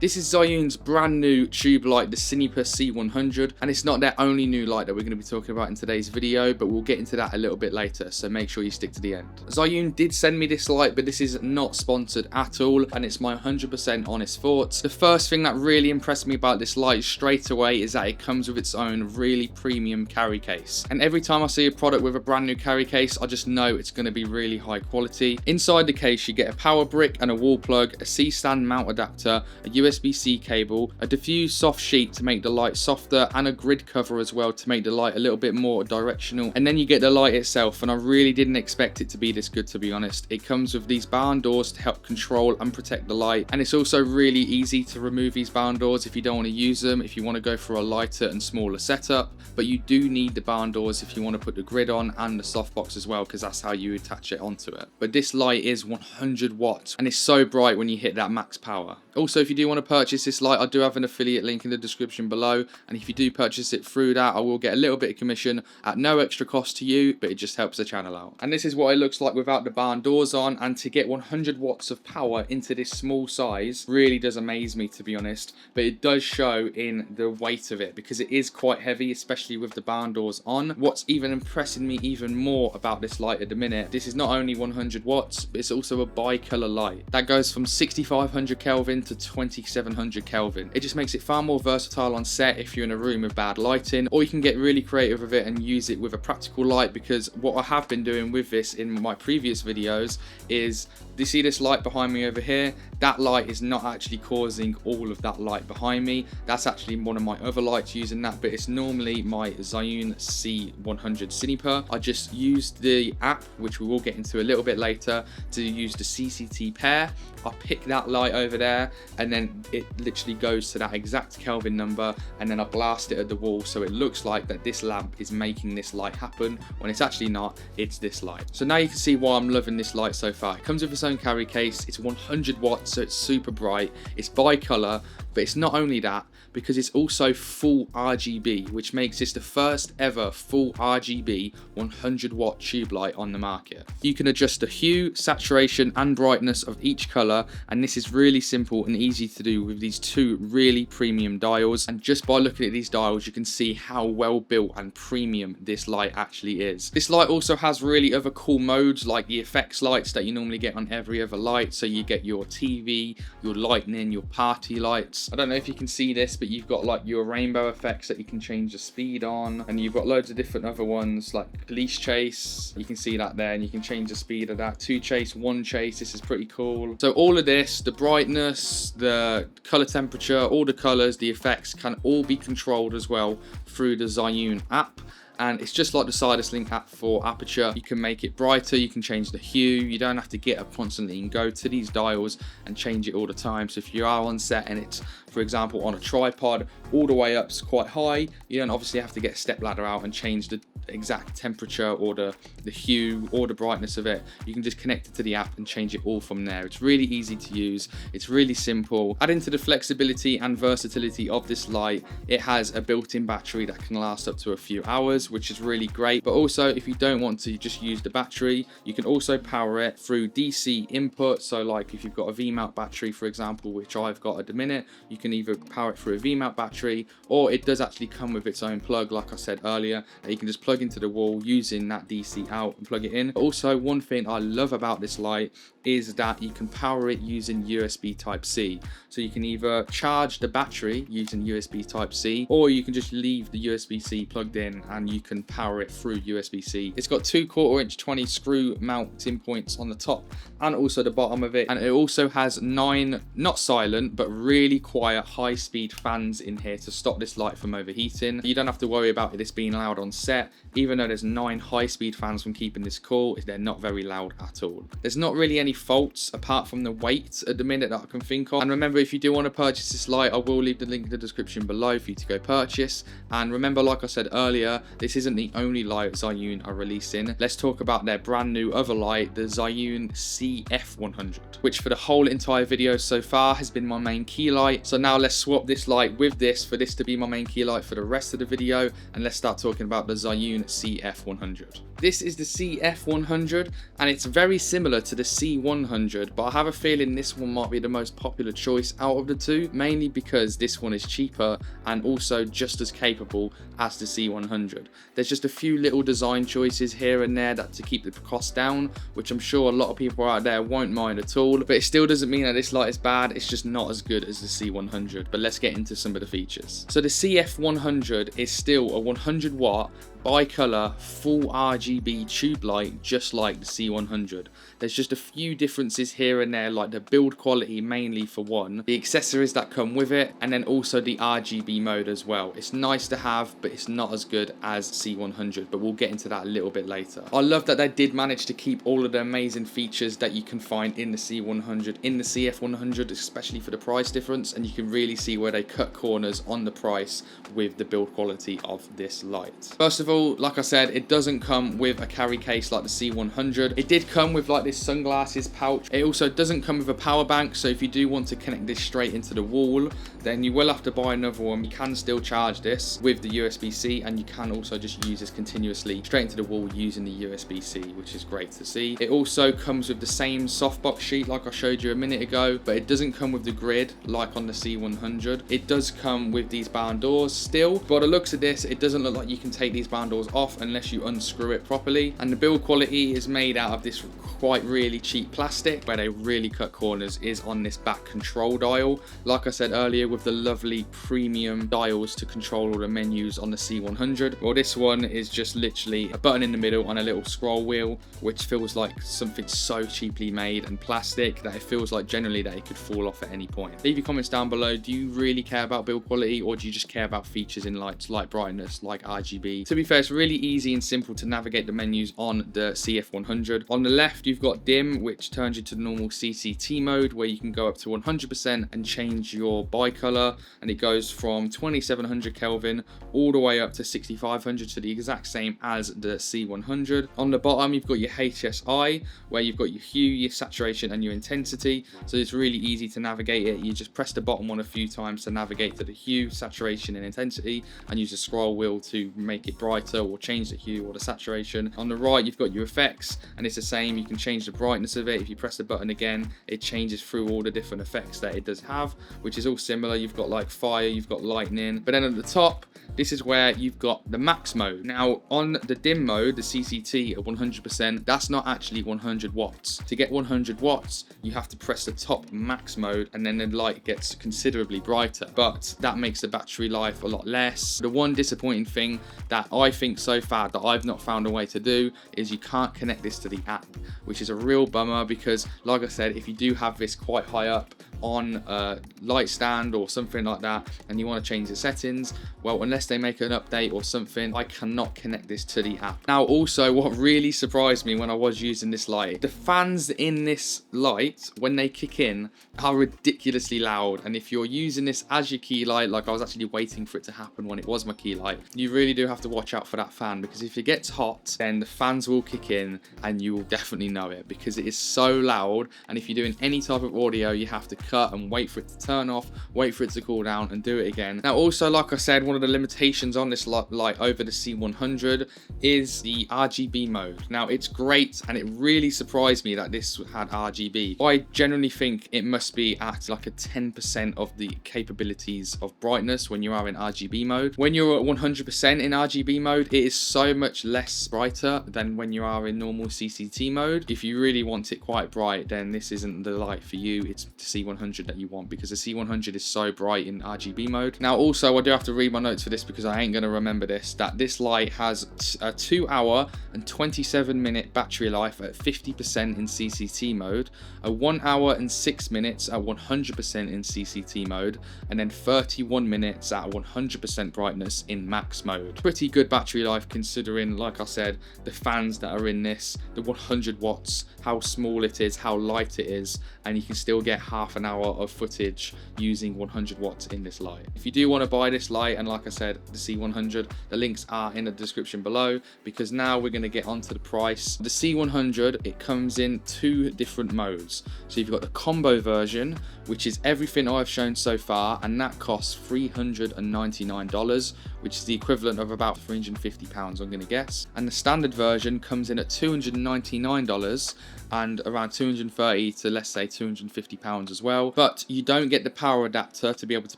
This is ZHIYUN'S brand new tube light, the Cinepa C100, and it's not their only new light that we're going to be talking about in today's video, but we'll get into that a little bit later, so make sure you stick to the end. ZHIYUN did send me this light, but this is not sponsored at all, and it's my 100% honest thoughts. The first thing that really impressed me about this light straight away is that it comes with its own really premium carry case. And every time I see a product with a brand new carry case, I just know it's going to be really high quality. Inside the case, you get a power brick and a wall plug, a C-stand mount adapter, a USB-C cable, a diffused soft sheet to make the light softer, and a grid cover as well to make the light a little bit more directional. And then you get the light itself, and I really didn't expect it to be this good, to be honest. It comes with these barn doors to help control and protect the light, and it's also really easy to remove these barn doors if you don't want to use them, if you want to go for a lighter and smaller setup. But you do need the barn doors if you want to put the grid on and the softbox as well, because that's how you attach it onto it. But this light is 100 watts and it's so bright when you hit that max power. Also, if you do want to purchase this light, I do have an affiliate link in the description below, and if you do purchase it through that, I will get a little bit of commission at no extra cost to you, but it just helps the channel out. And this is what it looks like without the barn doors on, and to get 100 watts of power into this small size really does amaze me, to be honest. But it does show in the weight of it, because it is quite heavy, especially with the barn doors on. What's even impressing me even more about this light at the minute, this is not only 100 watts, but it's also a bi-color light that goes from 6500 Kelvin to 2700 Kelvin. It just makes it far more versatile on set if you're in a room with bad lighting, or you can get really creative with it and use it with a practical light, because what I have been doing with this in my previous videos is, do you see this light behind me over here? That light is not actually causing all of that light behind me. That's actually one of my other lights using that, but it's normally my ZHIYUN C100 Cinepa. I just used the app, which we will get into a little bit later, to use the CCT pair. I pick that light over there, and then it literally goes to that exact Kelvin number, and then I blast it at the wall, so it looks like that this lamp is making this light happen, when it's actually not, it's this light. So now you can see why I'm loving this light so far. It comes with its own carry case, it's 100 watts, so it's super bright, it's bi-color, but it's not only that, because it's also full RGB, which makes this the first ever full RGB 100 watt tube light on the market. You can adjust the hue, saturation and brightness of each color, and this is really simple and easy to do with these two really premium dials. And just by looking at these dials, you can see how well built and premium this light actually is. This light also has really other cool modes, like the effects lights that you normally get on every other light. So you get your TV, your lightning, your party lights. I don't know if you can see this, but you've got like your rainbow effects that you can change the speed on, and you've got loads of different other ones like police chase. You can see that there, and you can change the speed of that. 2 chase, 1 chase. This is pretty cool. So all of this, the brightness, the color temperature, all the colors, the effects can all be controlled as well through the ZHIYUN app. And it's just like the Sidus Link app for aperture. You can make it brighter, you can change the hue, you don't have to get up constantly and go to these dials and change it all the time. So if you are on set and it's, for example, on a tripod, all the way up's quite high, you don't obviously have to get a step ladder out and change the exact temperature or the hue or the brightness of it. You can just connect it to the app and change it all from there. It's really easy to use, it's really simple. Adding to the flexibility and versatility of this light, it has a built-in battery that can last up to a few hours, which is really great. But also, if you don't want to just use the battery, you can also power it through DC input. So like if you've got a V-mount battery, for example, which I've got at the minute, you can either power it through a V-mount battery, or it does actually come with its own plug, like I said earlier, that you can just plug into the wall using that DC out and plug it in. Also, one thing I love about this light is that you can power it using USB Type-C. So you can either charge the battery using USB Type-C, or you can just leave the USB-C plugged in and you can power it through USB-C. It's got 2 1/4" 20 screw mounting points on the top and also the bottom of it, and it also has 9 not silent but really quiet high-speed fans in here to stop this light from overheating. You don't have to worry about this being loud on set. Even though there's 9 high-speed fans from keeping this cool, they're not very loud at all. There's not really any faults apart from the weight at the minute that I can think of. And remember, if you do want to purchase this light, I will leave the link in the description below for you to go purchase. And remember, like I said earlier, this isn't the only light ZHIYUN are releasing. Let's talk about their brand new other light, the ZHIYUN CF100, which for the whole entire video so far has been my main key light. So now let's swap this light with this for this to be my main key light for the rest of the video, and let's start talking about the ZHIYUN Zhiyun CF100. This is the CF100 and it's very similar to the C100, but I have a feeling this one might be the most popular choice out of the two, mainly because this one is cheaper and also just as capable as the C100. There's just a few little design choices here and there that to keep the cost down, which I'm sure a lot of people out there won't mind at all, but it still doesn't mean that this light is bad. It's just not as good as the C100. But let's get into some of the features. So the CF100 is still a 100 watt bi-color full RGB tube light, just like the C100. There's just a few differences here and there, like the build quality mainly for one, the accessories that come with it, and then also the RGB mode as well. It's nice to have, but it's not as good as C100, but we'll get into that a little bit later. I love that they did manage to keep all of the amazing features that you can find in the C100 in the CF100, especially for the price difference, and you can really see where they cut corners on the price with the build quality of this light. First of all, like I said, it doesn't come with a carry case like the C100. It did come with like this sunglasses pouch. It also doesn't come with a power bank, so if you do want to connect this straight into the wall, then you will have to buy another one. You can still charge this with the USB-C, and you can also just use this continuously straight into the wall using the USB-C, which is great to see. It also comes with the same softbox sheet like I showed you a minute ago, but it doesn't come with the grid like on the C100. It does come with these barn doors still. By the looks of this, it doesn't look like you can take these barn doors off unless you unscrew it properly, and the build quality is made out of this quite really cheap plastic. Where they really cut corners is on this back control dial, like I said earlier, with the lovely premium dials to control all the menus on the C100. Well, this one is just literally a button in the middle on a little scroll wheel, which feels like something so cheaply made and plastic that it feels like generally that it could fall off at any point. Leave your comments down below. Do you really care about build quality, or do you just care about features in lights like brightness, like RGB? To be fair, it's really easy and simple to navigate the menus on the CF100. On the left, you've got dim, which turns you to the normal CCT mode, where you can go up to 100% and change your bicolor, and it goes from 2700 Kelvin all the way up to 6500, so the exact same as the C100. On the bottom, you've got your HSI, where you've got your hue, your saturation, and your intensity. So it's really easy to navigate it. You just press the bottom one a few times to navigate to the hue, saturation, and intensity, and use the scroll wheel to make it brighter or change the hue or the saturation. On the right, you've got your effects, and it's the same. You can change the brightness of it. If you press the button again, it changes through all the different effects that it does have, which is all similar. You've got like fire, you've got lightning, but then at the top, this is where you've got the max mode. Now on the dim mode, the CCT at 100%, that's not actually 100 watts. To get 100 watts, you have to press the top max mode, and then the light gets considerably brighter, but that makes the battery life a lot less. The one disappointing thing that I think so far that I've not found a way to do is you can't connect this to the app, which is a real bummer, because like I said, if you do have this quite high up on a light stand or something like that, and you want to change the settings, well, unless they make an update or something, I cannot connect this to the app. Now also, what really surprised me when I was using this light, the fans in this light, when they kick in, are ridiculously loud. And if you're using this as your key light, like I was actually waiting for it to happen when it was my key light, you really do have to watch out for that fan, because if it gets hot, then the fans will kick in and you will definitely know it, because it is so loud. And if you're doing any type of audio, you have to cut and wait for it to turn off, wait for it to cool down, and do it again. Now also, like I said, one of the limitations on this light over the C100 is the RGB mode. Now it's great, and it really surprised me that this had RGB. I generally think it must be at like a 10% of the capabilities of brightness when you are in RGB mode. When you're at 100% in RGB mode, it is so much less brighter than when you are in normal CCT mode. If you really want it quite bright, then this isn't the light for you. It's the C100 that you want, because the C100 is so bright in RGB mode. Now also, I do have to read my notes for this because I ain't going to remember this, that this light has a 2 hour and 27 minute battery life at 50% in CCT mode, a 1 hour and 6 minutes at 100% in CCT mode, and then 31 minutes at 100% brightness in max mode. Pretty good battery life, considering, like I said, the fans that are in this, the 100 watts, how small it is, how light it is, and you can still get half an hour of footage using 100 watts in this light. If you do want to buy this light, and like I said, the C100, the links are in the description below, because now we're going to get onto the price. The C100, it comes in 2 different modes. So you've got the combo version, which is everything I've shown so far, and that costs $399, which is the equivalent of about £350, I'm going to guess. And the standard version comes in at $299 and around 230 to, let's say, £250 as well. But you don't get the power adapter to be able to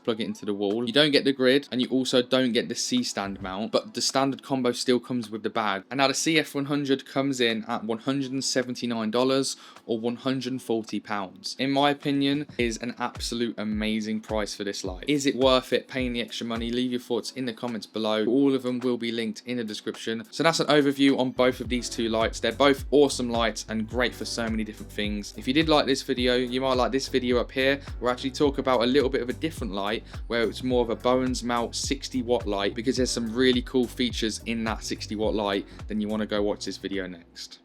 plug it into the wall. You don't get the grid, and you also don't get the C-stand mount, but the standard combo still comes with the bag. And now the CF100 comes in at $179 or £140. In my opinion, is an absolute amazing price for this light. Is it worth it paying the extra money? Leave your thoughts in the comments below. All of them will be linked in the description. So that's an overview on both of these 2 lights. They're both awesome lights and great for so many different things. If you did like this video, you might like this video up here, where I actually talk about a little bit of a different light, where it's more of a Bowens mount 60 watt light, because there's some really cool features in that 60 watt light. Then you want to go watch this video next.